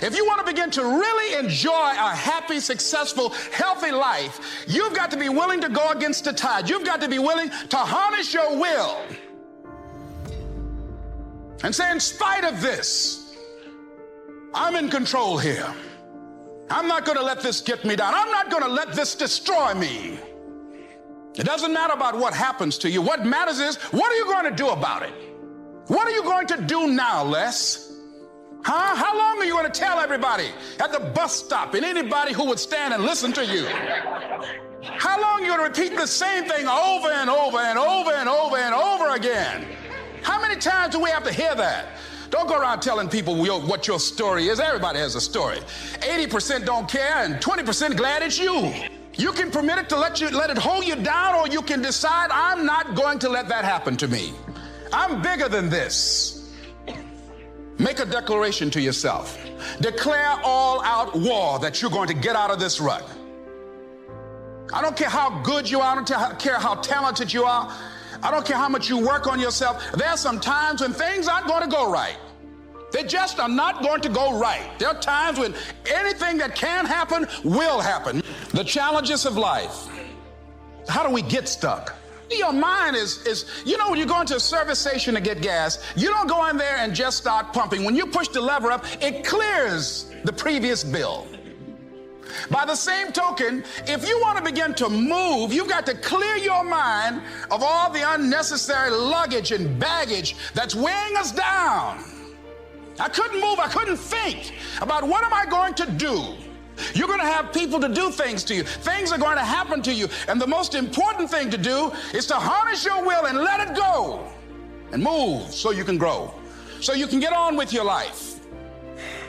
If you want to begin to really enjoy a happy, successful, healthy life, you've got to be willing to go against the tide. You've got to be willing to harness your will and say, in spite of this, I'm in control here. I'm not going to let this get me down. I'm not going to let this destroy me. It doesn't matter about what happens to you. What matters is, what are you going to do about it? What are you going to do now, Les? How long are you going to tell everybody at the bus stop and anybody who would stand and listen to you? How long are you going to repeat the same thing over and over and over and over and over again? How many times do we have to hear that? Don't go around telling people what your story is. Everybody has a story. 80% don't care and 20% glad it's you. You can permit it to let it hold you down, or you can decide, I'm not going to let that happen to me. I'm bigger than this. Make a declaration to yourself. Declare all-out war that you're going to get out of this rut. I don't care how good you are. I don't care how talented you are. I don't care how much you work on yourself. There are some times when things aren't going to go right. They just are not going to go right. There are times when anything that can happen will happen. The challenges of life. How do we get stuck? Your mind is, you know, when you go into a service station to get gas, you don't go in there and just start pumping. When you push the lever up, it clears the previous bill. By the same token, if you want to begin to move, you've got to clear your mind of all the unnecessary luggage and baggage that's weighing us down. I couldn't move. I couldn't think about what am I going to do. You're going to have people to do things to you. Things are going to happen to you. And the most important thing to do is to harness your will and let it go and move so you can grow, so you can get on with your life.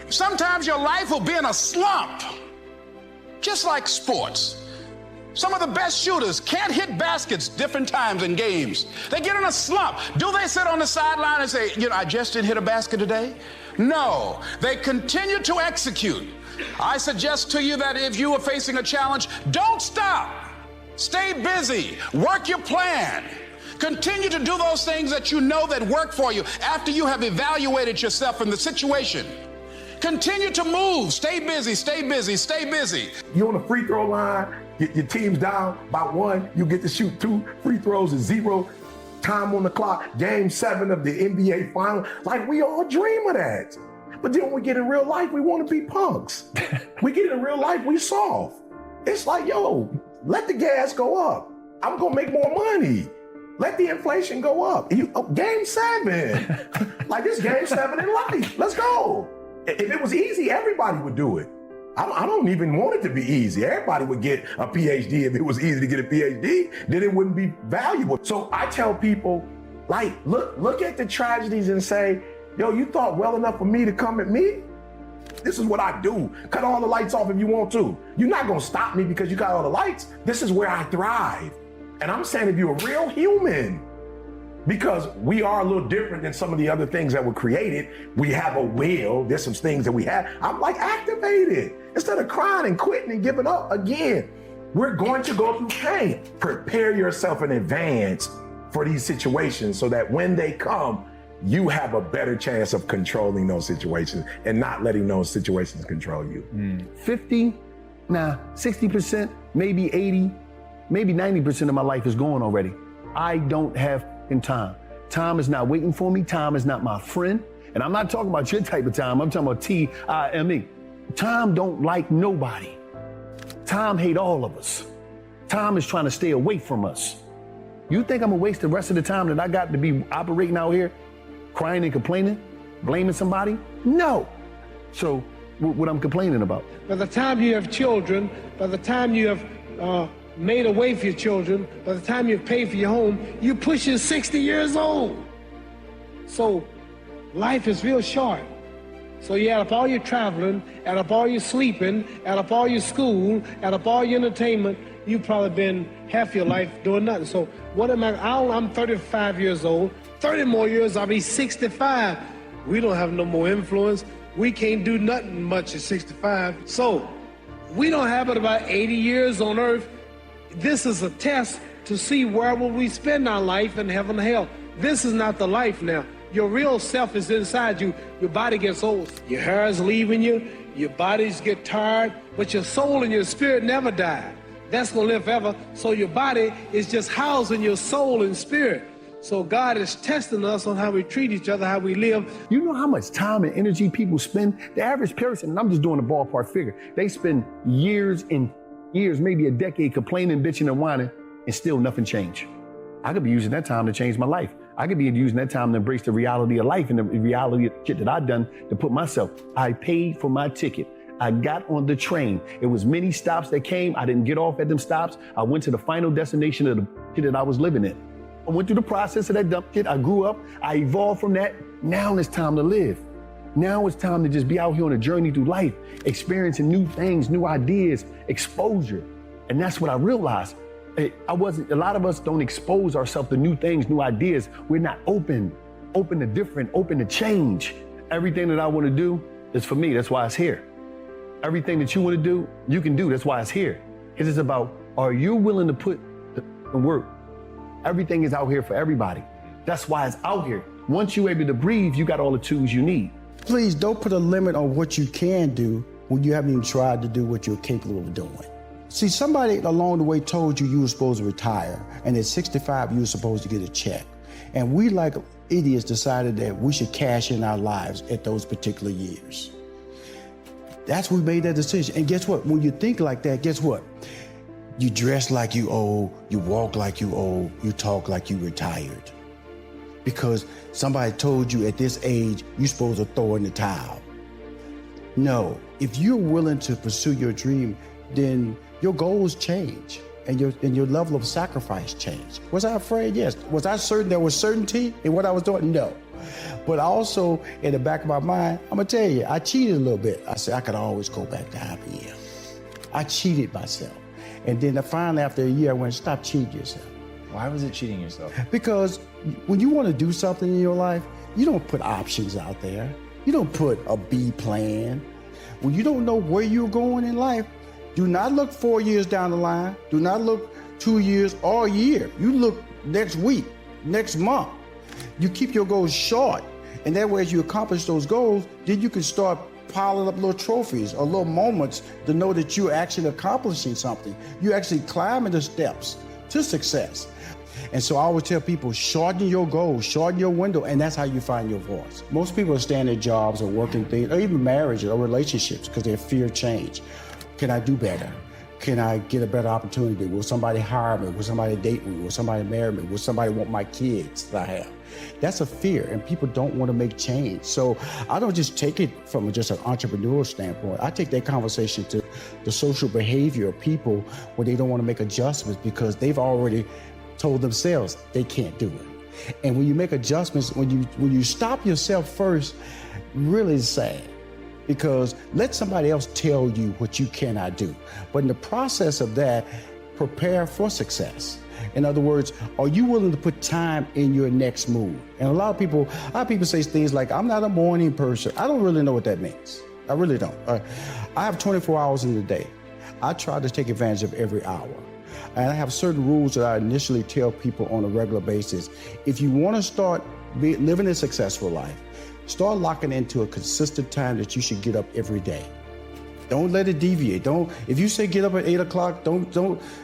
Sometimes your life will be in a slump, just like sports. Some of the best shooters can't hit baskets different times in games. They get in a slump. Do they sit on the sideline and say, you know, I just didn't hit a basket today? No, they continue to execute. I suggest to you that if you are facing a challenge, don't stop. Stay busy. Work your plan. Continue to do those things that you know that work for you after you have evaluated yourself in the situation. Continue to move. Stay busy, stay busy, stay busy. You're on the free throw line, your team's down by 1, you get to shoot 2 free throws at 0, time on the clock, game 7 of the NBA final. Like, we all dream of that. But then when we get in real life, we want to be punks. We get in real life, we soft. It's like, yo, let the gas go up. I'm gonna make more money. Let the inflation go up. Game 7. Like, this game 7 in life. Let's go. If it was easy, everybody would do it. I don't even want it to be easy. Everybody would get a PhD. If it was easy to get a PhD, then it wouldn't be valuable. So I tell people, like, look at the tragedies and say, yo, you thought well enough for me to come at me? This is what I do. Cut all the lights off if you want to. You're not gonna stop me because you got all the lights. This is where I thrive. And I'm saying, if you're a real human, because we are a little different than some of the other things that were created. We have a will. There's some things that we have. I'm like, activate it. Instead of crying and quitting and giving up again. We're going to go through pain. Prepare yourself in advance for these situations so that when they come, you have a better chance of controlling those situations and not letting those situations control you. 60%, maybe 80, maybe 90% of my life is gone already. I don't have time. Time is not waiting for me. Time is not my friend. And I'm not talking about your type of time. I'm talking about T-I-M-E. Time don't like nobody. Time hate all of us. Time is trying to stay away from us. You think I'm gonna waste the rest of the time that I got to be operating out here, crying and complaining, blaming somebody? No. So what I'm complaining about? By the time you have children, by the time you have made a way for your children, by the time you've paid for your home, you're pushing 60 years old. So life is real short. So you add up all your traveling, add up all your sleeping, add up all your school, add up all your entertainment, you've probably been half your life doing nothing. So what am I'm 35 years old. 30 more years, I'll be 65. We don't have no more influence. We can't do nothing much at 65. So we don't have but about 80 years on earth. This is a test to see where will we spend our life in heaven and hell. This is not the life now. your real self is inside you, your body gets old. Your hair is leaving you, your bodies get tired, but your soul and your spirit never die. That's going to live forever. So your body is just housing your soul and spirit. So God is testing us on how we treat each other, how we live. You know how much time and energy people spend? The average person, and I'm just doing a ballpark figure, they spend years and years, maybe a decade, complaining, bitching, and whining, and still nothing changed. I could be using that time to change my life. I could be using that time to embrace the reality of life and the reality of the shit that I've done to put myself. I paid for my ticket. I got on the train. It was many stops that came. I didn't get off at them stops. I went to the final destination of the shit that I was living in. I went through the process of that dumb shit. I grew up. I evolved from that. Now it's time to live. Now it's time to just be out here on a journey through life, experiencing new things, new ideas, exposure. And that's what I realized. A lot of us don't expose ourselves to new things, new ideas. We're not open to different, open to change. Everything that I want to do is for me. That's why it's here. Everything that you want to do, you can do. That's why it's here. It's just about, are you willing to put the work? Everything is out here for everybody. That's why it's out here. Once you're able to breathe, you got all the tools you need. Please don't put a limit on what you can do when you haven't even tried to do what you're capable of doing. See, somebody along the way told you were supposed to retire, and at 65, you were supposed to get a check. And we, like idiots, decided that we should cash in our lives at those particular years. That's when we made that decision. And guess what? When you think like that, guess what? You dress like you old, you walk like you old, you talk like you retired. Because somebody told you at this age, you're supposed to throw in the towel. No, if you're willing to pursue your dream, then your goals change and your level of sacrifice change. Was I afraid? Yes. Was I certain there was certainty in what I was doing? No. But also in the back of my mind, I'm gonna tell you, I cheated a little bit. I said I could always go back to half a year. I cheated myself. And then finally, after a year, I went, stop cheating yourself. Why was it cheating yourself? Because when you want to do something in your life, you don't put options out there. You don't put a B plan. When you don't know where you're going in life, do not look 4 years down the line. Do not look 2 years or a year. You look next week, next month. You keep your goals short. And that way, as you accomplish those goals, then you can start piling up little trophies or little moments to know that you're actually accomplishing something. You're actually climbing the steps to success. And so I always tell people, shorten your goals, shorten your window, and that's how you find your voice. Most people are staying in jobs or working things, or even marriages or relationships, because they fear change. Can I do better? Can I get a better opportunity? Will somebody hire me? Will somebody date me? Will somebody marry me? Will somebody want my kids that I have? That's a fear, and people don't want to make change. So I don't just take it from just an entrepreneurial standpoint. I take that conversation to the social behavior of people where they don't want to make adjustments because they've already told themselves they can't do it. And when you make adjustments, when you stop yourself first, really is sad. Because let somebody else tell you what you cannot do. But in the process of that, prepare for success. In other words, are you willing to put time in your next move? And a lot of people say things like, I'm not a morning person. I don't really know what that means. I really don't. I have 24 hours in the day. I try to take advantage of every hour. And I have certain rules that I initially tell people on a regular basis. If you want to start living a successful life, start locking into a consistent time that you should get up every day. Don't let it deviate. If you say get up at 8 o'clock, don't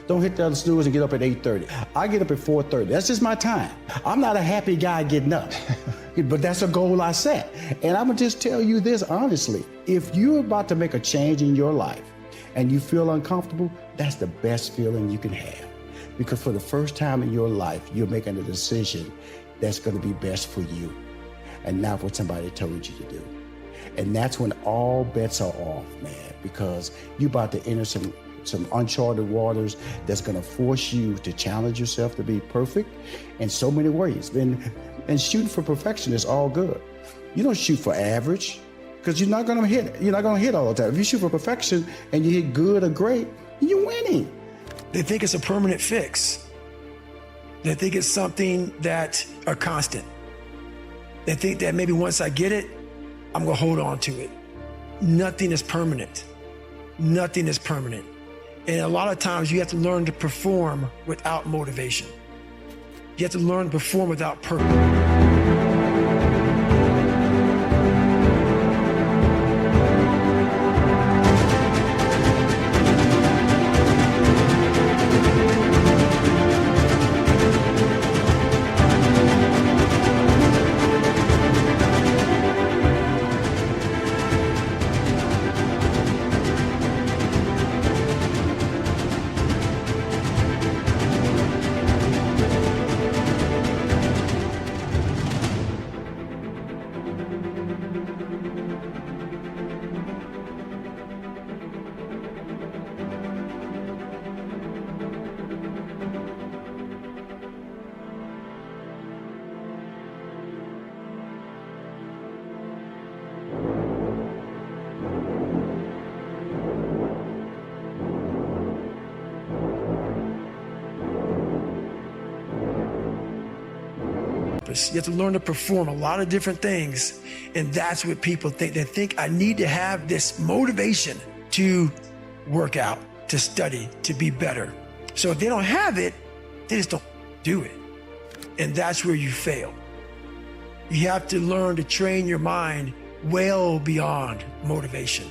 hit the snooze and get up at 8:30. I get up at 4:30. That's just my time. I'm not a happy guy getting up, but that's a goal I set. And I'm gonna just tell you this honestly. If you're about to make a change in your life and you feel uncomfortable, that's the best feeling you can have. Because for the first time in your life, you're making a decision that's gonna be best for you and not what somebody told you to do. And that's when all bets are off, man, because you're about to enter some uncharted waters that's gonna force you to challenge yourself to be perfect in so many ways. And shooting for perfection is all good. You don't shoot for average, because you're not gonna hit all the time. If you shoot for perfection and you hit good or great, you're winning. They think it's a permanent fix. They think it's something that are constant. They think that maybe once I get it, I'm gonna hold on to it. Nothing is permanent. Nothing is permanent. And a lot of times you have to learn to perform without motivation. You have to learn to perform without purpose. purpose. You have to learn to perform a lot of different things. And that's what people think. They think I need to have this motivation to work out, to study, to be better. So if they don't have it, they just don't do it. And that's where you fail. You have to learn to train your mind well beyond motivation.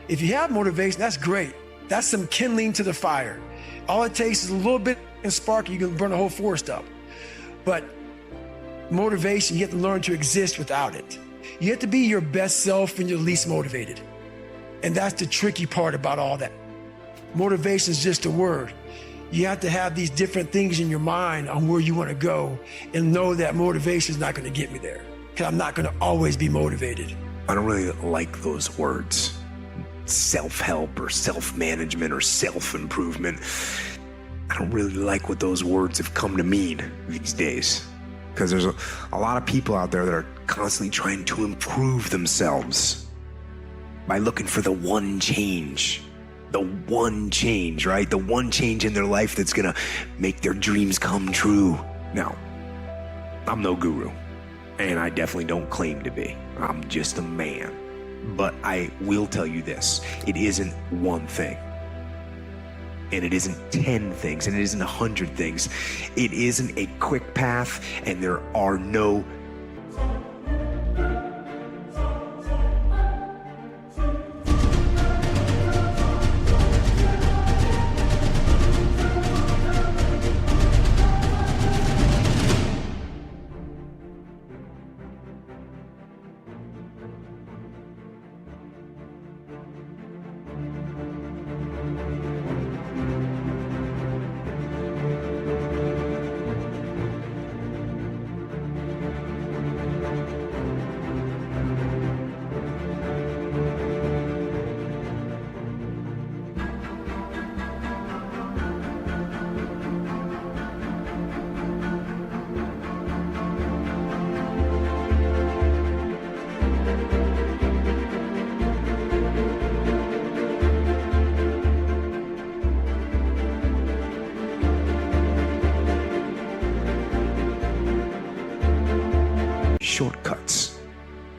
If you have motivation, that's great. That's some kindling to the fire. All it takes is a little bit of spark, you can burn a whole forest up. But motivation, you have to learn to exist without it. You have to be your best self when you're least motivated. And that's the tricky part about all that. Motivation is just a word. You have to have these different things in your mind on where you want to go and know that motivation is not going to get me there, because I'm not going to always be motivated. I don't really like those words. Self-help or self-management or self-improvement. I don't really like what those words have come to mean these days, because there's a lot of people out there that are constantly trying to improve themselves by looking for the one change. The one change, right? The one change in their life that's gonna make their dreams come true. Now, I'm no guru, and I definitely don't claim to be. I'm just a man. But I will tell you this, it isn't one thing. And it isn't 10 things, and it isn't 100 things. It isn't a quick path, and there are no shortcuts.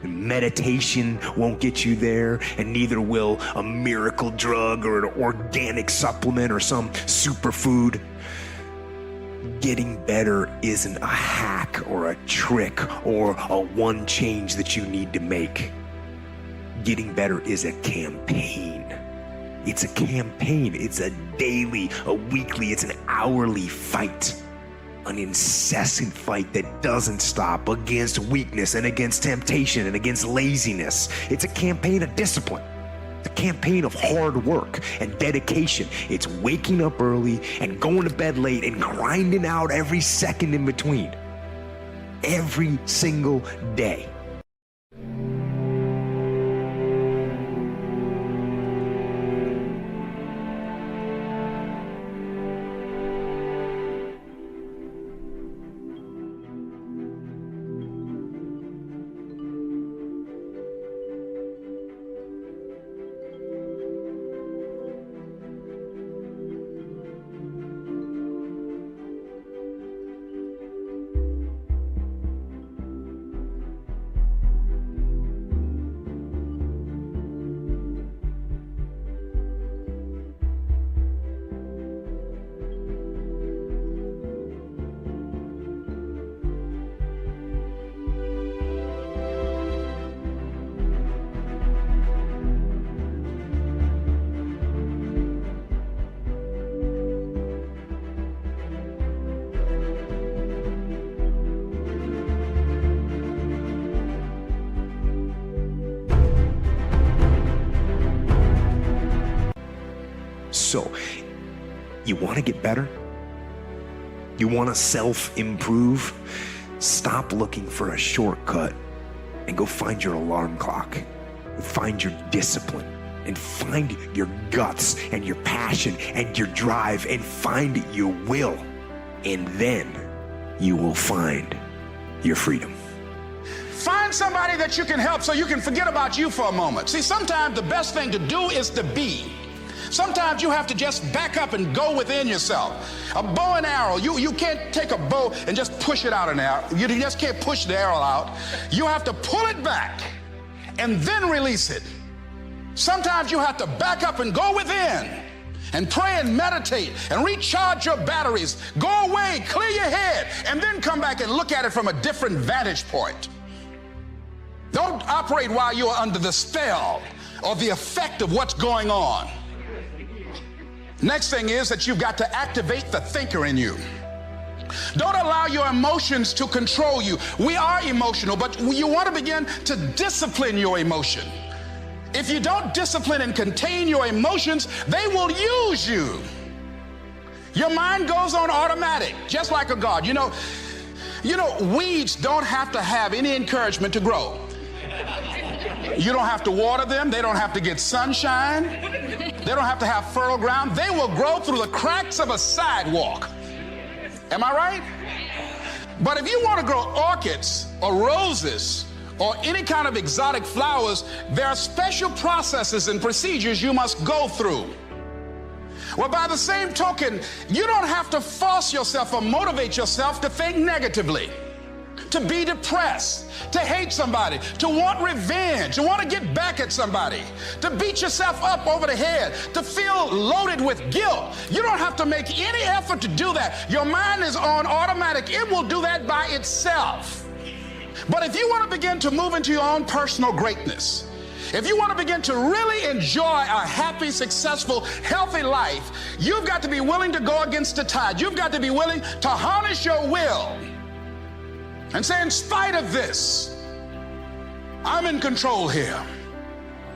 Meditation won't get you there, and neither will a miracle drug or an organic supplement or some superfood. Getting better isn't a hack or a trick or a one change that you need to make. Getting better is a campaign. It's a campaign. It's a daily, a weekly, it's an hourly fight. An incessant fight that doesn't stop against weakness and against temptation and against laziness. It's a campaign of discipline. It's a campaign of hard work and dedication. It's waking up early and going to bed late and grinding out every second in between. Every single day. So, you want to get better? You want to self-improve? Stop looking for a shortcut and go find your alarm clock. Find your discipline and find your guts and your passion and your drive and find your will. And then you will find your freedom. Find somebody that you can help so you can forget about you for a moment. See, sometimes the best thing to do is to be. Sometimes you have to just back up and go within yourself. A bow and arrow, you can't take a bow and just push it out an arrow. You just can't push the arrow out. You have to pull it back and then release it. Sometimes you have to back up and go within and pray and meditate and recharge your batteries. Go away, clear your head, and then come back and look at it from a different vantage point. Don't operate while you're under the spell or the effect of what's going on. Next thing is that you've got to activate the thinker in you. Don't allow your emotions to control you. We are emotional, but you want to begin to discipline your emotion. If you don't discipline and contain your emotions, they will use you. Your mind goes on automatic, just like a garden. You know, weeds don't have to have any encouragement to grow. You don't have to water them. They don't have to get sunshine. They don't have to have fertile ground. They will grow through the cracks of a sidewalk. Am I right? But if you want to grow orchids or roses or any kind of exotic flowers, there are special processes and procedures you must go through. Well, by the same token, you don't have to force yourself or motivate yourself to think negatively, to be depressed, to hate somebody, to want revenge, to want to get back at somebody, to beat yourself up over the head, to feel loaded with guilt. You don't have to make any effort to do that. Your mind is on automatic. It will do that by itself. But if you want to begin to move into your own personal greatness, if you want to begin to really enjoy a happy, successful, healthy life, you've got to be willing to go against the tide. You've got to be willing to harness your will and say, in spite of this, I'm in control here.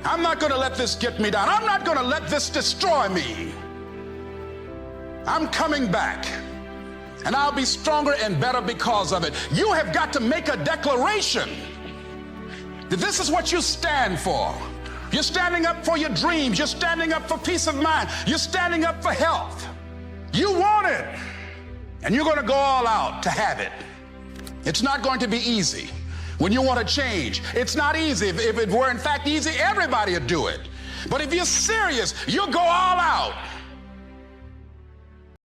I'm not going to let this get me down. I'm not going to let this destroy me. I'm coming back, and I'll be stronger and better because of it. You have got to make a declaration that this is what you stand for. You're standing up for your dreams. You're standing up for peace of mind. You're standing up for health. You want it, and you're going to go all out to have it. It's not going to be easy when you want to change. It's not easy. If it were in fact easy, everybody would do it. But if you're serious, you'll go all out.